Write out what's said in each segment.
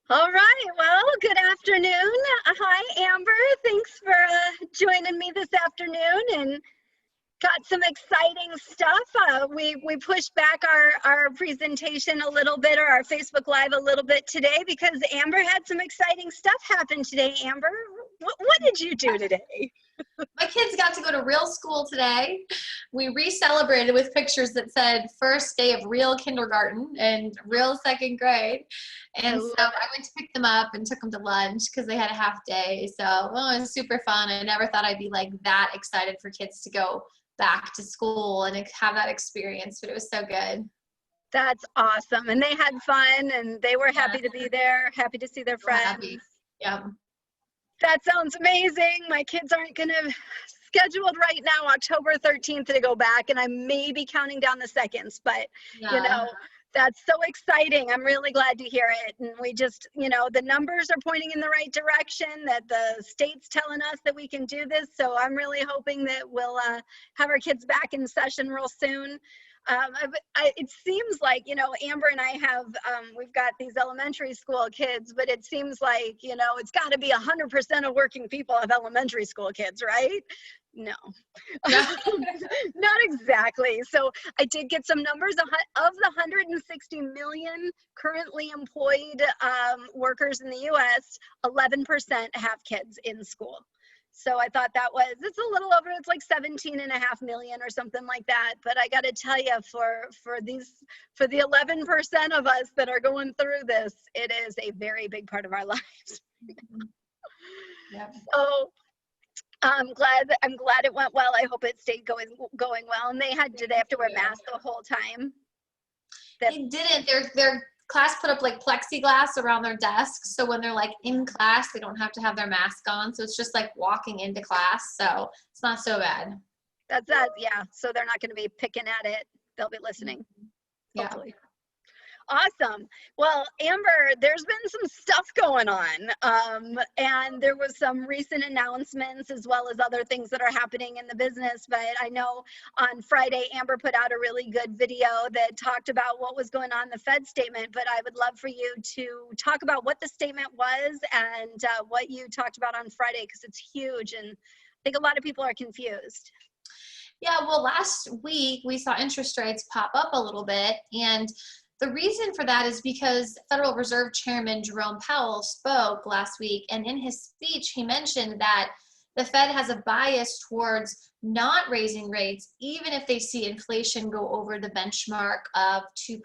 All right. Well, good afternoon. Hi, Amber. Thanks for joining me this afternoon and got some exciting stuff. We pushed back our presentation a little bit, or our Facebook Live a little bit today, because Amber had some exciting stuff happen today. Amber, what did you do today? My kids got to go to real school today. We re-celebrated with pictures that said first day of real kindergarten and real second grade. And so I went to pick them up and took them to lunch because they had a half day. So it was super fun. I never thought I'd be like that excited for kids to go back to school and have that experience, but it was so good. That's awesome. And they had fun and they were happy to be there, happy to see their friends. Happy. Yeah. That sounds amazing. My kids aren't going to scheduled right now October 13th to go back, and I may be counting down the seconds, but you know, that's so exciting. I'm really glad to hear it. And we just, the numbers are pointing in the right direction, that the state's telling us that we can do this. So I'm really hoping that we'll have our kids back in session real soon. It seems like, Amber and I have, we've got these elementary school kids, but it seems like, it's got to be 100% of working people have elementary school kids, right? No, not exactly. So I did get some numbers of the 160 million currently employed workers in the US, 11% have kids in school. So I thought it's a little over, it's like 17.5 million or something like that. But I got to tell you, for the 11% of us that are going through this, it is a very big part of our lives. So I'm glad it went well. I hope it stayed going well. And did they have to wear masks the whole time? They didn't. Their class put up like plexiglass around their desks, so when they're like in class they don't have to have their mask on, so it's just like walking into class, so it's not so bad. That's yeah, so they're not going to be picking at it, they'll be listening. Hopefully. Awesome. Well, Amber, there's been some stuff going on, and there was some recent announcements as well as other things that are happening in the business. But I know on Friday, Amber put out a really good video that talked about what was going on in the Fed statement. But I would love for you to talk about what the statement was and what you talked about on Friday, because it's huge, and I think a lot of people are confused. Yeah, well, last week we saw interest rates pop up a little bit, and the reason for that is because Federal Reserve Chairman Jerome Powell spoke last week, and in his speech, he mentioned that the Fed has a bias towards not raising rates, even if they see inflation go over the benchmark of 2%.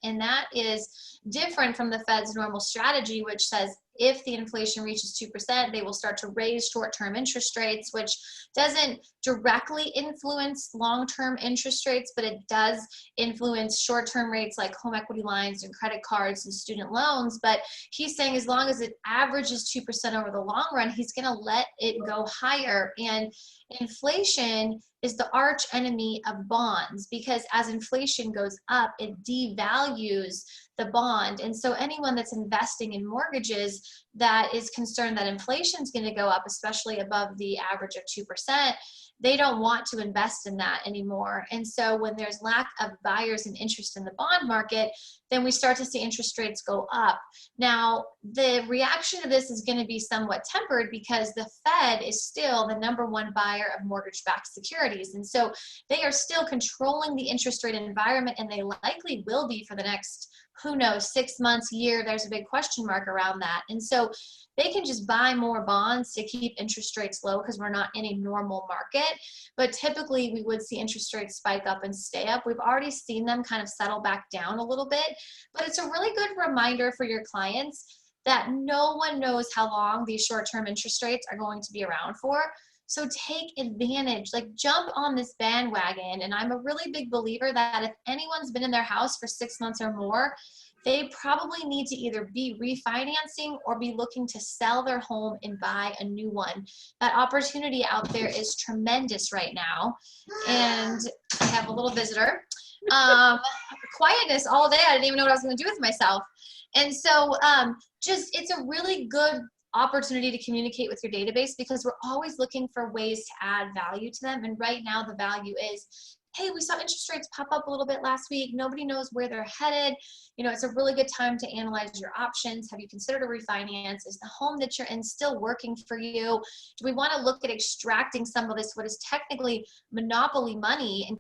And that is different from the Fed's normal strategy, which says if the inflation reaches 2%, they will start to raise short-term interest rates, which doesn't directly influence long-term interest rates, but it does influence short-term rates like home equity lines and credit cards and student loans. But he's saying as long as it averages 2% over the long run, he's going to let it go higher. And inflation is the arch enemy of bonds, because as inflation goes up, it devalues the bond. And so anyone that's investing in mortgages that is concerned that inflation is going to go up, especially above the average of 2%, they don't want to invest in that anymore. And so when there's lack of buyers and interest in the bond market, then we start to see interest rates go up. Now, the reaction to this is going to be somewhat tempered because the Fed is still the #1 buyer of mortgage-backed securities. And so they are still controlling the interest rate environment, and they likely will be for the next, who knows, 6 months, year. There's a big question mark around that. And so they can just buy more bonds to keep interest rates low because we're not in a normal market. But typically we would see interest rates spike up and stay up. We've already seen them kind of settle back down a little bit, but it's a really good reminder for your clients that no one knows how long these short-term interest rates are going to be around for. So take advantage, like jump on this bandwagon. And I'm a really big believer that if anyone's been in their house for 6 months or more, they probably need to either be refinancing or be looking to sell their home and buy a new one. That opportunity out there is tremendous right now. And I have a little visitor. Quietness all day. I didn't even know what I was going to do with myself. And so it's a really good opportunity to communicate with your database, because we're always looking for ways to add value to them. And right now the value is hey, we saw interest rates pop up a little bit last week. Nobody knows where they're headed. You know, it's a really good time to analyze your options. Have you considered a refinance? Is the home that you're in still working for you? Do we want to look at extracting some of this, what is technically monopoly money, and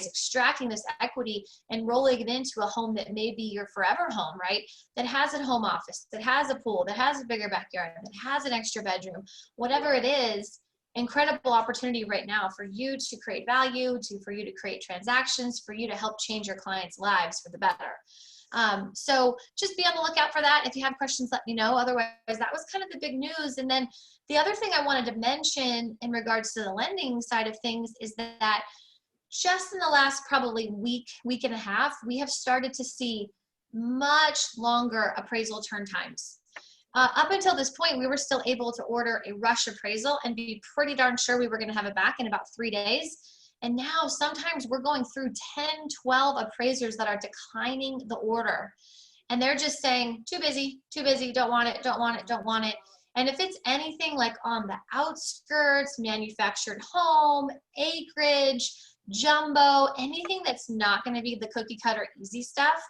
extracting this equity and rolling it into a home that may be your forever home, right? That has a home office, that has a pool, that has a bigger backyard, that has an extra bedroom, whatever it is. Incredible opportunity right now for you to create value, for you to create transactions, for you to help change your clients' lives for the better. So just be on the lookout for that. If you have questions, let me know. Otherwise, that was kind of the big news. And then the other thing I wanted to mention in regards to the lending side of things is that just in the last probably week and a half, we have started to see much longer appraisal turn times. Up until this point, we were still able to order a rush appraisal and be pretty darn sure we were going to have it back in about 3 days. And now sometimes we're going through 10, 12 appraisers that are declining the order. And they're just saying, too busy, don't want it, don't want it, don't want it. And if it's anything like on the outskirts, manufactured home, acreage, jumbo, anything that's not going to be the cookie cutter easy stuff,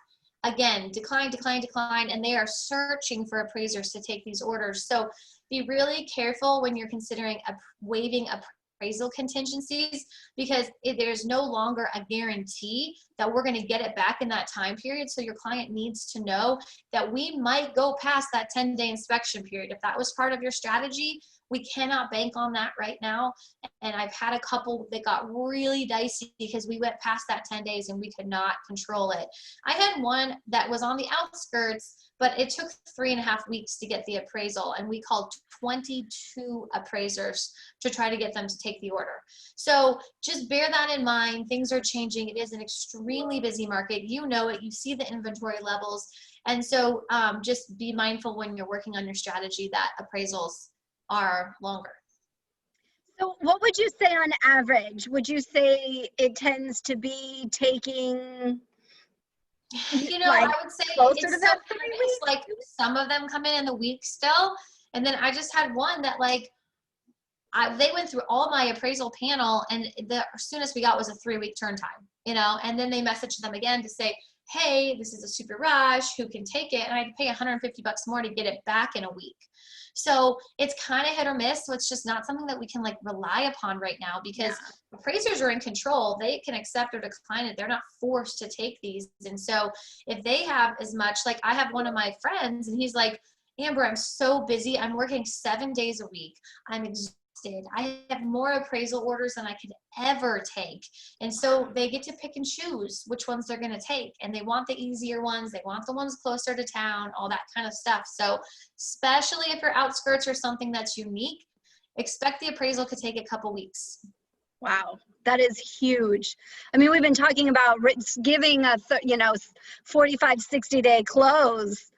again, decline, and they are searching for appraisers to take these orders. So be really careful when you're considering waiving appraisal contingencies, because there's no longer a guarantee that we're going to get it back in that time period. So your client needs to know that we might go past that 10-day inspection period. If that was part of your strategy, we cannot bank on that right now. And I've had a couple that got really dicey because we went past that 10 days and we could not control it. I had one that was on the outskirts, but it took 3.5 weeks to get the appraisal. And we called 22 appraisers to try to get them to take the order. So just bear that in mind. Things are changing. It is an extremely busy market. You know it. You see the inventory levels. And so just be mindful when you're working on your strategy that appraisals are longer. So what would you say on average? Would you say it tends to be taking, I would say closer to that 3 weeks? Like some of them come in the week still. And then I just had one that they went through all my appraisal panel, and the soonest we got was a 3-week turn time, and then they messaged them again to say, hey, this is a super rush, who can take it? And I had to pay $150 more to get it back in a week. So it's kind of hit or miss. So it's just not something that we can rely upon right now, because appraisers are in control. They can accept or decline it. They're not forced to take these. And so if they have as much, I have one of my friends and he's like, Amber, I'm so busy. I'm working 7 days a week. I'm exhausted. I have more appraisal orders than I could ever take. And so they get to pick and choose which ones they're going to take. And they want the easier ones. They want the ones closer to town, all that kind of stuff. So especially if your outskirts are something that's unique, expect the appraisal to take a couple weeks. Wow, that is huge. I mean, we've been talking about giving a 45, 60-day close.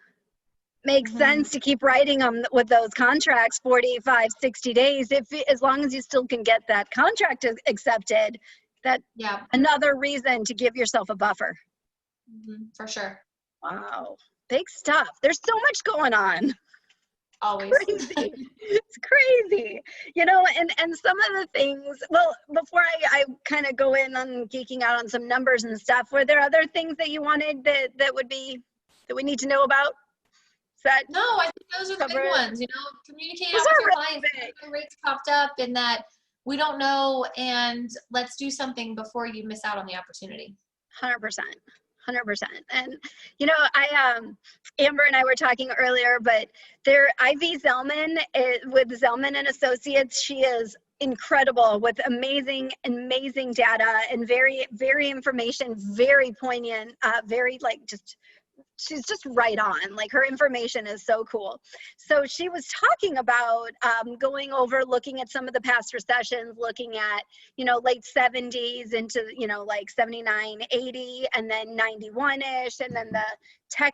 Makes sense to keep writing them with those contracts 45, 60 days, as long as you still can get that contract accepted. That another reason to give yourself a buffer. For sure. Wow, big stuff. There's so much going on. Always. Crazy. It's crazy. And some of the things, well, before I kind of go in on geeking out on some numbers and stuff, were there other things that you wanted that we need to know about? No, I think those are the big ones. Communicating with your clients. The rates popped up, and that we don't know, and let's do something before you miss out on the opportunity. 100%. And Amber and I were talking earlier, but Ivy Zellman with Zellman and Associates, she is incredible with amazing data and very, very information, very poignant, very she's just right on. Her information is so cool. So she was talking about going over, looking at some of the past recessions, looking at, late 70s into, 79, 80, and then 91-ish, and then the tech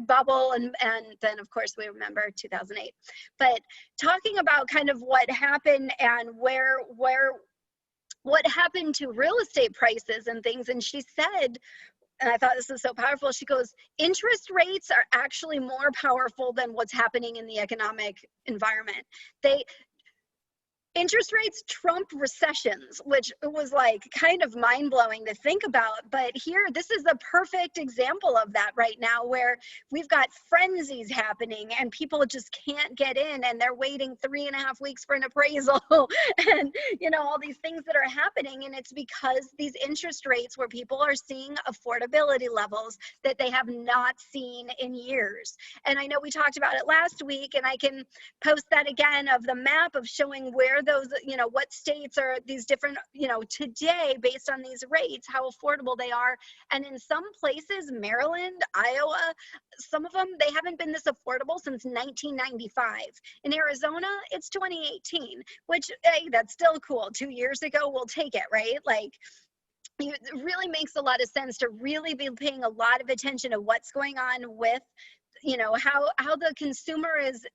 bubble, and then of course we remember 2008. But talking about kind of what happened and what happened to real estate prices and things. And she said, and I thought this was so powerful, she goes, interest rates are actually more powerful than what's happening in the economic environment. interest rates trump recessions, which was like kind of mind-blowing to think about. But here, this is a perfect example of that right now, where we've got frenzies happening and people just can't get in, and they're waiting 3.5 weeks for an appraisal and all these things that are happening. And it's because these interest rates, where people are seeing affordability levels that they have not seen in years. And I know we talked about it last week, and I can post that again, of the map of showing where those, what states are these different, today, based on these rates, how affordable they are. And in some places, Maryland, Iowa, some of them, they haven't been this affordable since 1995. In Arizona, it's 2018, which, hey, that's still cool. 2 years ago, we'll take it, right? Like, it really makes a lot of sense to really be paying a lot of attention to what's going on with how the consumer is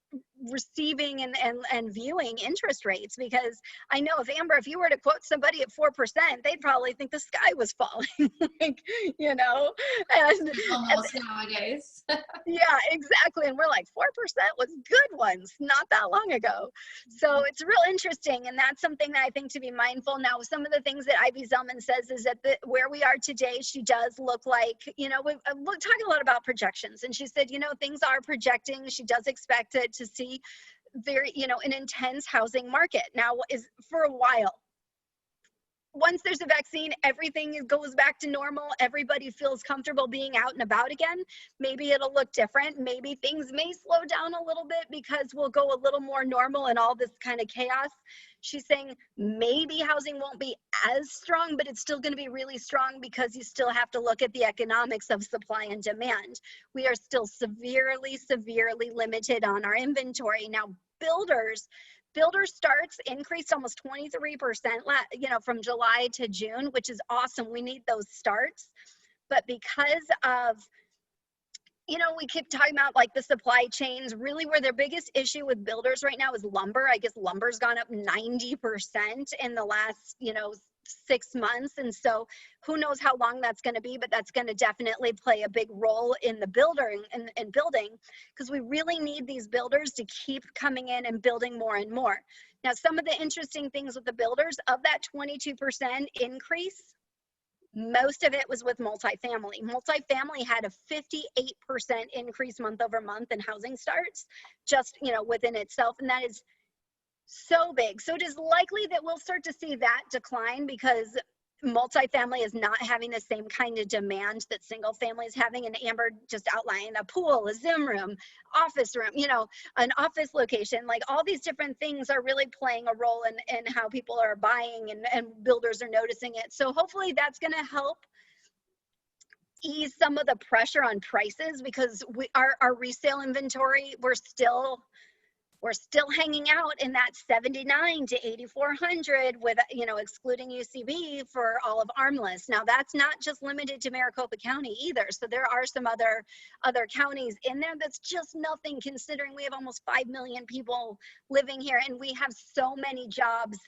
receiving and viewing interest rates. Because I know, if Amber, if you were to quote somebody at 4%, they'd probably think the sky was falling. Like, and Almost nowadays. yeah, exactly. And we're like, 4% was good ones not that long ago. So it's real interesting. And that's something that I think to be mindful. Now, some of the things that Ivy Zellman says is that where we are today, she does look like, we're talking a lot about projections. And she said, things are projecting. She does expect it to see very, an intense housing market. Now, is for a while. Once there's a vaccine, everything goes back to normal. Everybody feels comfortable being out and about again. Maybe it'll look different. Maybe things may slow down a little bit because we'll go a little more normal and all this kind of chaos. She's saying maybe housing won't be as strong, but it's still going to be really strong, because you still have to look at the economics of supply and demand. We are still severely, severely limited on our inventory. Now, builder starts increased almost 23%, from July to June, which is awesome. We need those starts. But because of, we keep talking about like the supply chains, really where their biggest issue with builders right now is lumber. I guess lumber's gone up 90% in the last, 6 months. And so who knows how long that's going to be, but that's going to definitely play a big role in the building, because we really need these builders to keep coming in and building more and more. Now, some of the interesting things with the builders, of that 22% increase, most of it was with multifamily. Multifamily had a 58% increase month over month in housing starts, just, within itself. And that is so big. So it is likely that we'll start to see that decline, because multifamily is not having the same kind of demand that single family is having. And Amber just outlined a pool, a Zoom room, office room, an office location, like all these different things are really playing a role in how people are buying, and builders are noticing it. So hopefully that's going to help ease some of the pressure on prices, because our resale inventory, we're still hanging out in that 79 to 8,400 with, excluding UCB for all of Armless. Now, that's not just limited to Maricopa County either. So there are some other counties in there. That's just nothing, considering we have almost 5 million people living here, and we have so many jobs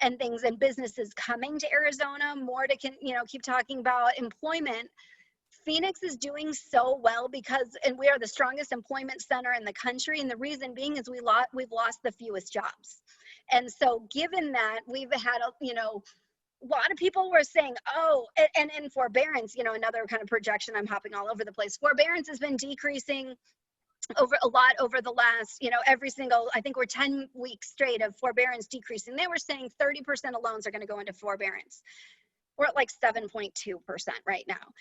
and things and businesses coming to Arizona. More to keep talking about employment. Phoenix is doing so well and we are the strongest employment center in the country. And the reason being is we've lost the fewest jobs. And so given that, we've had, a lot of people were saying, and in forbearance, another kind of projection, I'm hopping all over the place. Forbearance has been decreasing over the last, every single, I think we're 10 weeks straight of forbearance decreasing. They were saying 30% of loans are going to go into forbearance. We're at like 7.2% right now.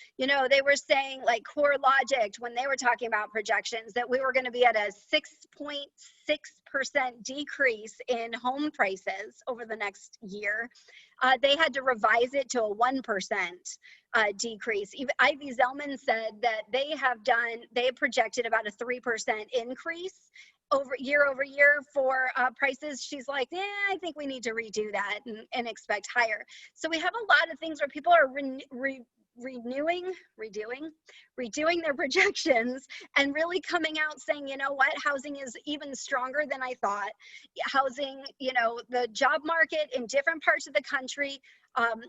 They were saying, like, CoreLogic, when they were talking about projections, that we were going to be at a 6.6% decrease in home prices over the next year. They had to revise it to a 1% decrease. Ivy Zellman said that they have projected about a 3% increase over year for prices. She's like, I think we need to redo that and expect higher. So we have a lot of things where people are redoing their projections and really coming out saying, housing is even stronger than I thought. Housing, the job market in different parts of the country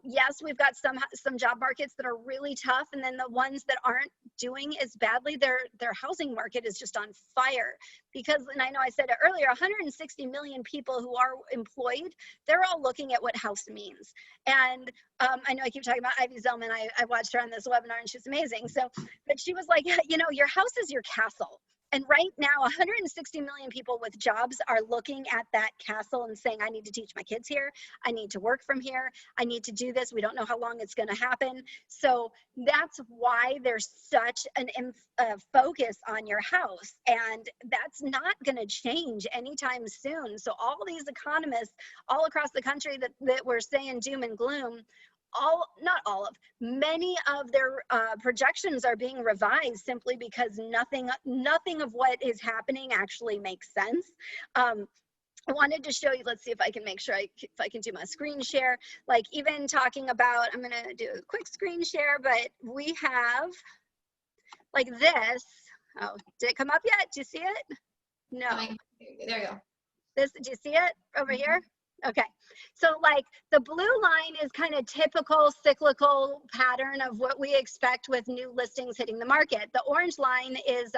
Yes, we've got some job markets that are really tough, and then the ones that aren't doing as badly, their housing market is just on fire. Because, and I know I said it earlier, 160 million people who are employed, they're all looking at what house means. And I know I keep talking about Ivy Zellman. I watched her on this webinar, and she's amazing. So, but she was like, you know, your house is your castle. And right now, 160 million people with jobs are looking at that castle and saying, I need to teach my kids here. I need to work from here. I need to do this. We don't know how long it's going to happen. So that's why there's such an focus on your house. And that's not going to change anytime soon. So all these economists all across the country that were saying doom and gloom, many of their projections are being revised simply because nothing of what is happening actually makes sense. I wanted to show you, let's see if I can make sure if I can do my screen share, like even talking about, I'm gonna do a quick screen share, but we have like this. Oh, did it come up yet? Do you see it? No. There you go. Do you see it over here? Okay, so like the blue line is kind of typical cyclical pattern of what we expect with new listings hitting the market. The orange line is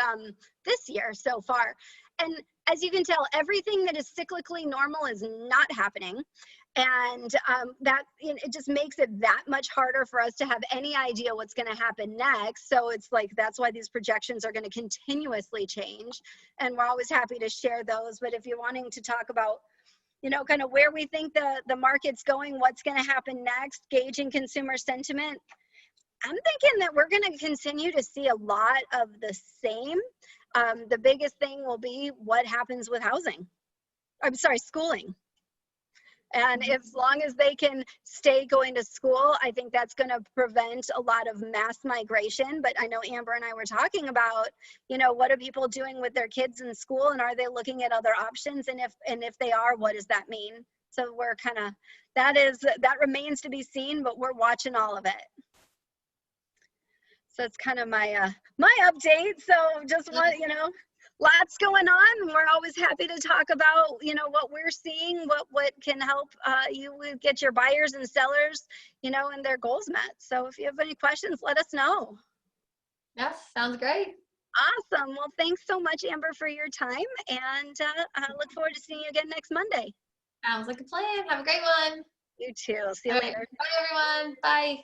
this year so far. And as you can tell, everything that is cyclically normal is not happening. And that, it just makes it that much harder for us to have any idea what's going to happen next. So it's like, that's why these projections are going to continuously change. And we're always happy to share those. But if you're wanting to talk about, you know, kind of where we think the market's going, what's going to happen next, gauging consumer sentiment, I'm thinking that we're going to continue to see a lot of the same. The biggest thing will be what happens with housing. I'm sorry, schooling. And as long as they can stay going to school, I think that's going to prevent a lot of mass migration. But I know Amber and I were talking about, you know, what are people doing with their kids in school, and are they looking at other options? And if they are, what does that mean? So we're kind of, that remains to be seen, but we're watching all of it. So it's kind of my my update. So just want, you know, lots going on. We're always happy to talk about, you know, what we're seeing, what can help you get your buyers and sellers, you know, and their goals met. So if you have any questions, let us know. Yes, sounds great. Awesome. Well, thanks so much, Amber, for your time, and I look forward to seeing you again next Monday. Sounds like a plan. Have a great one. You too. See you later. Bye, everyone. Bye.